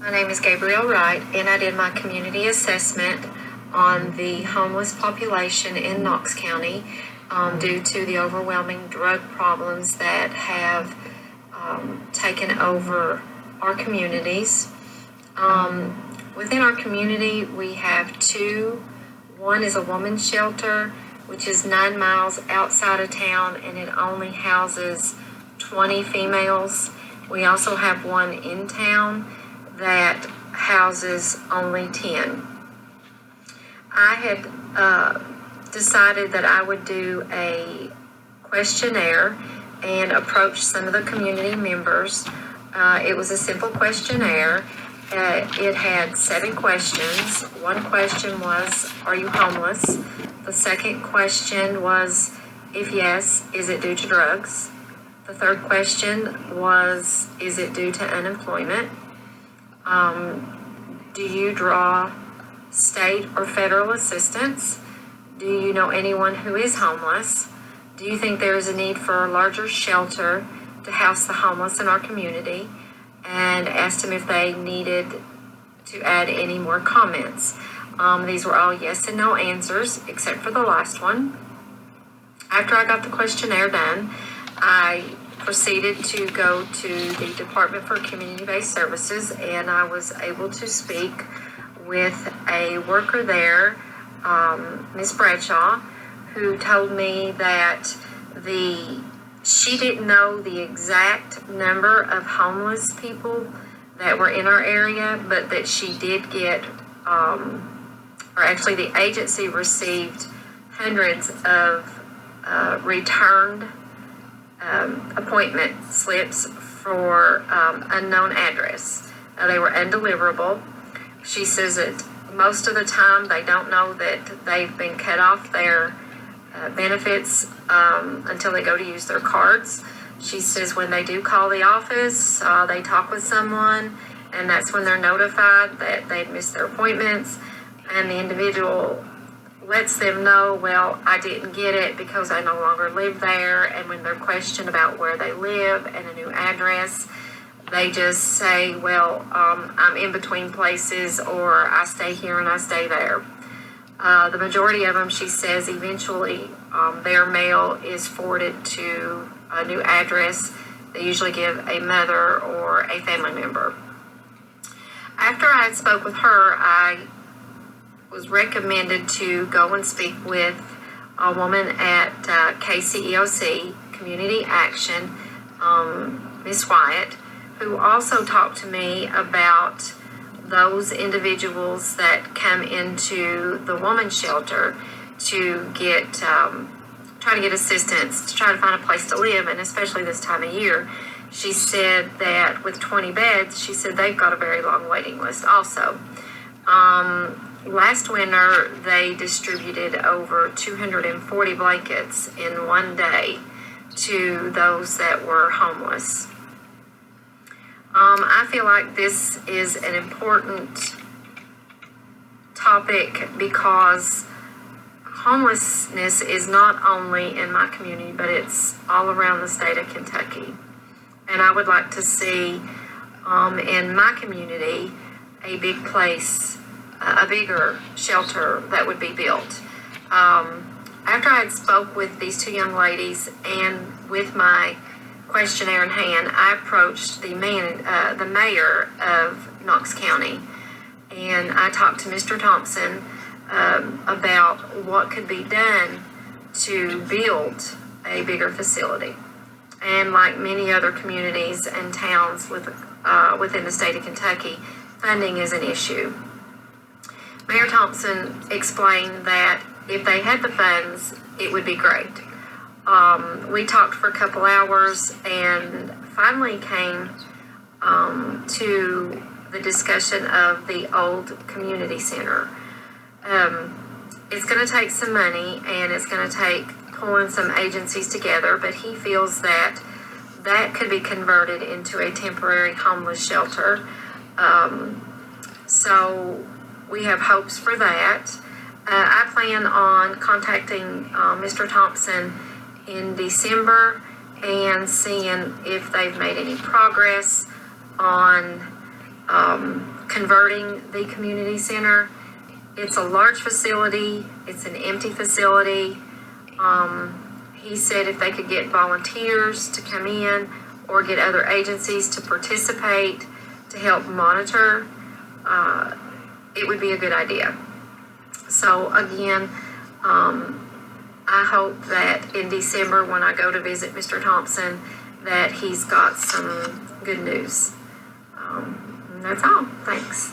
My name is Gabrielle Wright, and I did my community assessment on the homeless population in Knox County due to the overwhelming drug problems that have taken over our communities. Within our community, we have two. One is a woman's shelter, which is 9 miles outside of town, and it only houses 20 females. We also have one in town that houses only 10. I had decided that I would do a questionnaire and approach some of the community members. It was a simple questionnaire. It had 7 questions. One question was, are you homeless? The second question was, if yes, is it due to drugs? The third question was, is it due to unemployment? Do you draw state or federal assistance? Do you know anyone who is homeless? Do you think there is a need for a larger shelter to house the homeless in our community? And asked them if they needed to add any more comments. These were all yes and no answers, except for the last one. After I got the questionnaire done, I proceeded to go to the Department for Community-Based Services, and I was able to speak with a worker there, Ms. Bradshaw, who told me that she didn't know the exact number of homeless people that were in our area, but that she did get, or actually the agency received hundreds of returned appointment slips for unknown address. They were undeliverable. She says that most of the time they don't know that they've been cut off their benefits until they go to use their cards. She says when they do call the office, they talk with someone, and that's when they're notified that they've missed their appointments, and the individual lets them know, well, I didn't get it because I no longer live there. And when they're questioned about where they live and a new address, they just say, well, I'm in between places, or I stay here and I stay there. The majority of them, she says, eventually their mail is forwarded to a new address. They usually give a mother or a family member. After I had spoke with her, I was recommended to go and speak with a woman at KCEOC, Community Action, Ms. Wyatt, who also talked to me about those individuals that come into the woman's shelter to get, try to get assistance, to try to find a place to live, and especially this time of year. She said that with 20 beds, she said they've got a very long waiting list also. Last winter, they distributed over 240 blankets in one day to those that were homeless. I feel like this is an important topic because homelessness is not only in my community, but it's all around the state of Kentucky. And I would like to see in my community a big place, a bigger shelter that would be built. After I had spoke with these 2 young ladies and with my questionnaire in hand, I approached the mayor of Knox County, and I talked to Mr. Thompson about what could be done to build a bigger facility. And like many other communities and towns within the state of Kentucky, funding is an issue. Mayor Thompson explained that if they had the funds, it would be great. We talked for a couple hours and finally came to the discussion of the old community center. It's going to take some money, and it's going to take pulling some agencies together, but he feels that that could be converted into a temporary homeless shelter. So we have hopes for that. I plan on contacting Mr. Thompson in December and seeing if they've made any progress on converting the community center. It's a large facility. It's an empty facility. He said if they could get volunteers to come in or get other agencies to participate to help monitor, it would be a good idea. So again, I hope that in December when I go to visit Mr. Thompson that he's got some good news. And that's all. Thanks.